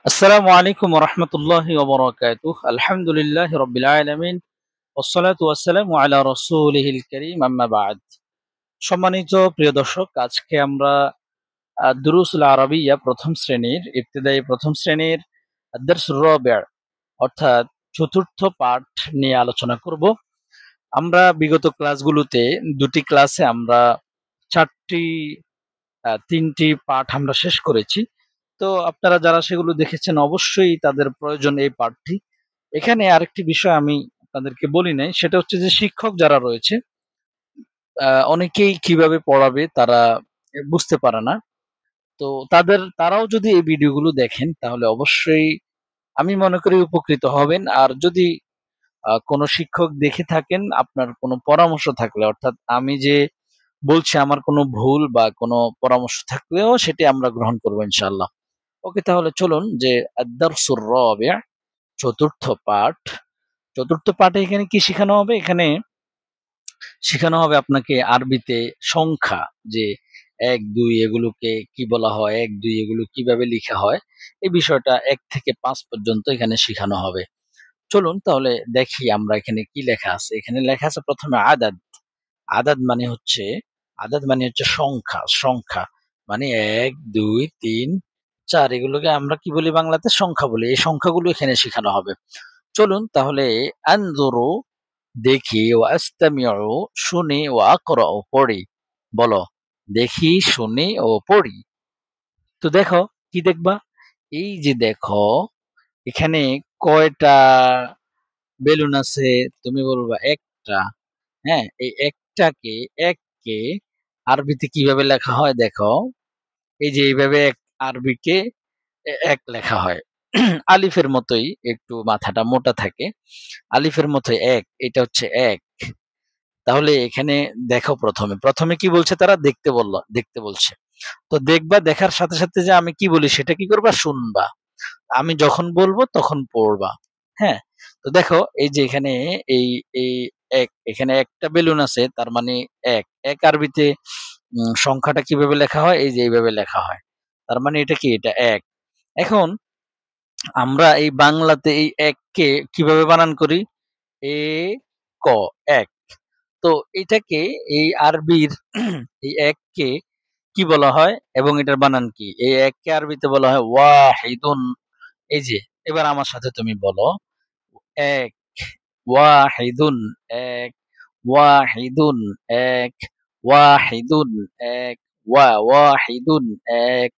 আসসালামু আলাইকুম ওয়া রাহমাতুল্লাহি ওয়া বারাকাতুহু। আলহামদুলিল্লাহি রাব্বিল আলামিন ওয়াসসালাতু ওয়াসসালামু আলা রাসূলিহিল কারীম আম্মা বা'দ। সম্মানিত প্রিয় দর্শক, আজকে আমরা দুরুসুল আরাবিয়্যা প্রথম শ্রেণীর ইবতিদায়ী প্রথম শ্রেণীর আদ-দারসুর রাবি' অর্থাৎ চতুর্থ পাঠ নিয়ে আলোচনা করব। আমরা বিগত ক্লাসগুলোতে দুটি ক্লাসে আমরা ৪টি ৩টি পাঠ আমরা শেষ করেছি। তো আপনারা যারা সেগুলো দেখেছেন অবশ্যই তাদের প্রয়োজন এই পাঠটি। এখানে আরেকটি বিষয় আমি আপনাদেরকে বলি নাই, সেটা হচ্ছে যে শিক্ষক যারা রয়েছে অনেকেই কিভাবে পড়াবে তারা বুঝতে পারে না। তো তারাও যদি এই ভিডিওগুলো দেখেন তাহলে অবশ্যই আমি মনে করি উপকৃত হবেন। আর যদি কোনো শিক্ষক দেখে থাকেন, আপনার কোনো পরামর্শ থাকলে, অর্থাৎ আমি যে বলছি আমার কোনো ভুল বা কোনো পরামর্শ থাকলেও সেটি আমরা গ্রহণ করব ইনশাআল্লাহ। ওকে, তাহলে চলুন যে আদ-দারসুর রাবি' চতুর্থ পাঠ। চতুর্থ পাঠে এখানে কি শিখানো হবে? এখানে শিখানো হবে আপনাকে আরবিতে সংখ্যা, যে ১, ২ এগুলোকে কি বলা হয়, ১, ২ এগুলো কিভাবে লিখা হয়, এই বিষয়টা ১ থেকে ৫ পর্যন্ত এখানে শিখানো হবে। চলুন তাহলে দেখি আমরা এখানে কি লেখা আছে। এখানে লেখা আছে প্রথমে আদাদ। আদাদ মানে হচ্ছে সংখ্যা, সংখ্যা। মানে ১, ২, ৩, ৪ এগুলোকে আমরা কি বলি বাংলাতে? সংখ্যা বলি। এই সংখ্যাগুলো এখানে শিখানো হবে। চলুন তাহলে আনজুরু দেখি, ওয়া আস্তামিউ শুনি, ওয়া আকরাউ পড়ি। বলো, দেখি, শুনি ও পড়ি। তো দেখো, কি দেখবা? এই যে দেখো, এখানে কয়টা বেলুন আছে? তুমি বলবা ১ টা। হ্যাঁ, এই এককে আরবিতে কিভাবে লেখা হয় দেখো। এই যে এইভাবে আরবিকে ১ লেখা হয়। আলিফের মতোই, একটু মাথাটা মোটা থাকে। আলিফের মতোই ১, এটা হচ্ছে ১। তাহলে এখানে দেখো, প্রথমে কি বলছে তারা? দেখতে বলছে। তো দেখবা, দেখার সাথে, সাথে যে আমি কি বলি সেটা কি করবা? শুনবা। আমি যখন বলবো তখন পড়বা। হ্যাঁ? তো দেখো এই যে এখানে এই এই ১, এখানে একটা বেলুন আছে, তার মানে ১। ১ আরবিতে সংখ্যাটা কিভাবে লেখা হয়? এই যে এইভাবে লেখা হয়। তার মানে এটা কি? এটা ১। এখন আমরা এই বাংলাতে এই ১ কে কিভাবে বানান করি? এ ক ১। তো এটাকে এই আরবির এই ১ কে কি বলা হয় এবং এটার বানান কি? এই ১ কে আরবিতে বলা হয় ওয়াহিদুন। এই যে, এবার আমার সাথে তুমি বলো, ১ ওয়াহিদুন ১, ওয়াহিদুন ১, ওয়াহিদুন ১, ওয়াহিদুন ১।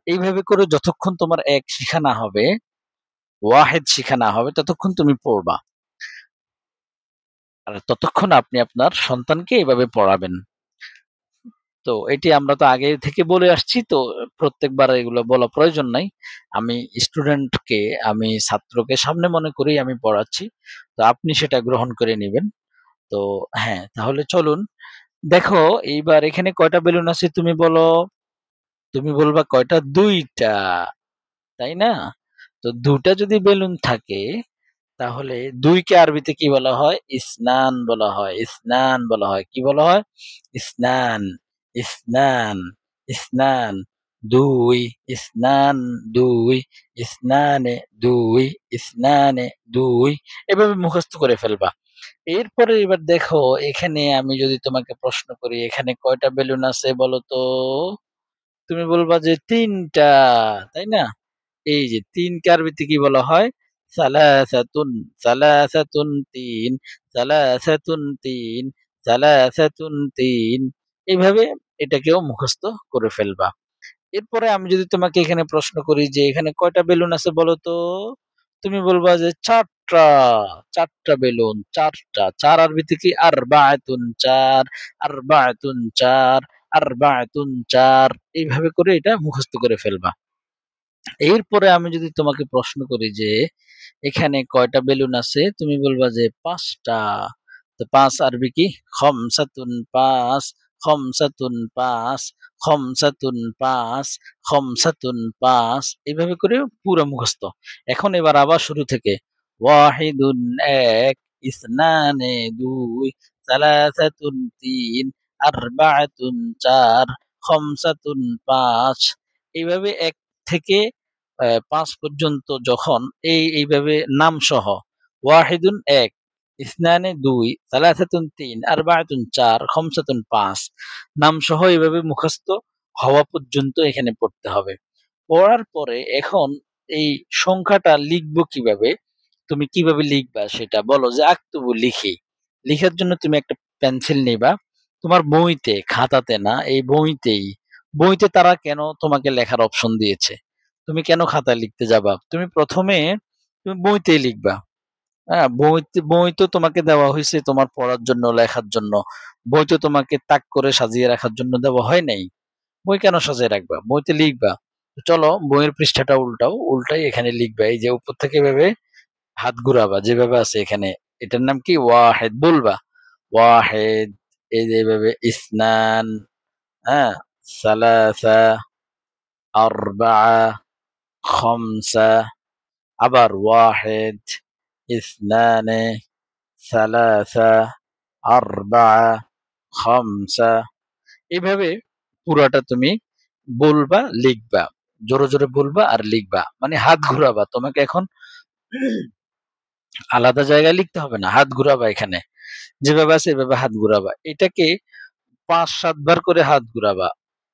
এইভাবে করে যতক্ষণ তোমার ১ শিখা না হবে, ওয়াহেদ শিখা না হবে, ততক্ষণ তুমি পড়বা। আর ততক্ষণ আপনি আপনার সন্তানকে এভাবে পড়াবেন। তো এটি আমরা তো আগে থেকে বলে আসছি, তো প্রত্যেকবার এগুলো বলা প্রয়োজন নাই। আমি স্টুডেন্টকে, আমি ছাত্রকে সামনে মনে করেই আমি পড়াচ্ছি। তো আপনি সেটা গ্রহণ করে নিবেন। তো হ্যাঁ, তাহলে চলুন। দেখো, এইবার এখানে কয়টা বেলুন আছে তুমি বলো? তুমি বলবা কয়টা? ২ টা, তাই না? তো ২ টা যদি বেলুন থাকে তাহলে ২ কে আরবিতে কি বলা হয়? ইসনান বলা হয়, ইসনান বলা হয়। কি বলা হয়? ইসনান, ইসনান, ইসনান। ২, ইসনান ২, ইসনানে ২, ইসনানে ২। এভাবে মুখস্থ করে ফেলবা। এরপরে এবার দেখো, এখানে আমি যদি তোমাকে প্রশ্ন করি এখানে কয়টা বেলুন আছে বলো তো? তুমি বলবা যে ৩ টা, তাই না? এই যে ৩ কে আরবিতে কি বলা হয়? সালাসাতুন, সালাসাতুন ৩, সালাসাতুন ৩, সালাসাতুন ৩। এইভাবে এটাকেও মুখস্থ করে ফেলবা। এরপরে আমি যদি তোমাকে এখানে প্রশ্ন করি যে এখানে কয়টা বেলুন আছে বলো তো? তুমি বলবা যে ৪ টা, ৪ টা বেলুন, ৪ টা। ৪ আরবিতে কি? আরবাআতুন ৪, আরবাআতুন ৪, আরবাআতুন ৪। এইভাবে করে এটা মুখস্থ করে ফেলবা। এরপরে আমি যদি তোমাকে প্রশ্ন করি যে এখানে কয়টা বেলুন আছে? তুমি বলবা যে ৫ টা। তো ৫ আরবি কি? খমসাতুন ৫, খমসাতুন ৫, খমসাতুন ৫, খমসাতুন ৫। এভাবে করে পুরা মুখস্থ। এখন এবার আবার শুরু থেকে। ওয়াহিদুন ১, ইসনানে ২, সালাসাতুন ৩, আরবাআতুন ৪, খমসাতুন ৫। এইভাবে ১ থেকে 5 পর্যন্ত যখন এইভাবে নাম সহ ওয়াহিদুন 1, ইসনানে 2, সালাসাতুন 3, আরবাআতুন 4, খামসাতুন 5 নাম সহ এইভাবে মুখস্থ হওয়া পর্যন্ত এখানে পড়তে হবে। পড়ার পরে এখন এই সংখ্যাটা লিখবো কিভাবে, তুমি কিভাবে লিখবা সেটা বলো, যে আক্তুবু লিখি। লিখার জন্য তুমি একটা পেন্সিল নিবা, তোমার বইতে, খাতাতে না, এই বইতেই। বইতে তারা কেন তোমাকে লেখার অপশন দিয়েছে? তুমি কেন খাতায় লিখতে যাবা? তুমি প্রথমে তুমি বইতেই লিখবা। হ্যাঁ, বই তো তোমাকে দেওয়া হয়েছে তোমার পড়ার জন্য, লেখার জন্য। বই তো তোমাকে তাক করে সাজিয়ে রাখার জন্য দেওয়া হয় নাই। বই কেন সাজিয়ে রাখবা? বইতে লিখবা। তো চলো বইয়ের পৃষ্ঠাটা উল্টাও, উল্টাই এখানে লিখবা। এই যে উপর থেকে ভেবে হাত ঘুরাবা, যেভাবে আছে এখানে। এটার নাম কি? ওয়াহেদ বলবা। ওয়াহেদ। এই যে এভাবে ইসনান, হ্যাঁ, সালাসা, আরবাআ, খামসা, আবার ওয়াহেদ, ইসনানে, সালাসা, আরবাআ, খামসা। এভাবে পুরাটা তুমি বলবা, লিখবা। জোরে জোরে বলবা আর লিখবা, মানে হাত ঘুরাবা। তোমাকে এখন আলাদা জায়গায় লিখতে হবে না, হাত ঘুরাবা এখানে। যেভাবে আছে এভাবে হাত ঘুরাবা। এটাকে 5-7 বার করে হাত ঘুরাবা।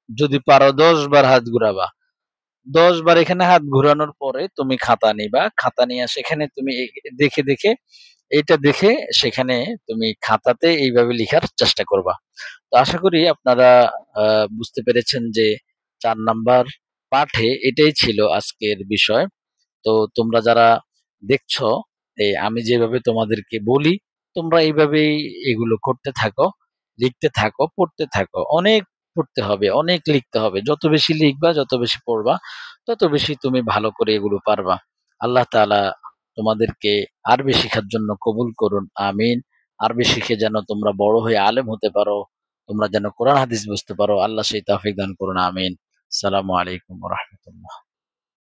যদি পারো 10 বার হাত ঘুরাবা। 10 বার এখানে হাত ঘুরানোর পরে তুমি খাতা নিবা। খাতা নিয়ে সেখানে তুমি দেখে দেখে, এটা দেখে সেখানে তুমি খাতাতে এইভাবে লিখার চেষ্টা করবা। তো আশা করি আপনারা বুঝতে পেরেছেন যে 4 নাম্বার পাঠে এটাই ছিল আজকের বিষয়। তো তোমরা যারা দেখছো, আমি যেভাবে তোমাদেরকে বলি, তোমরা এইভাবেই এগুলো করতে থাকো, লিখতে থাকো, পড়তে থাকো। অনেক পড়তে হবে, অনেক লিখতে হবে। যত বেশি লিখবা, যত বেশি পড়বা, তত বেশি তুমি ভালো করে এগুলো পারবা। আল্লাহ তাআলা তোমাদেরকে আরবি শিখার জন্য কবুল করুন। আমিন। আরবি শিখে যেন তোমরা বড় হয়ে আলেম হতে পারো। তোমরা যেন কোরআন হাদিস বুঝতে পারো। আল্লাহ সেই তৌফিক দান করুন। আমিন। আসসালামু আলাইকুম ওয়া রাহমাতুল্লাহ।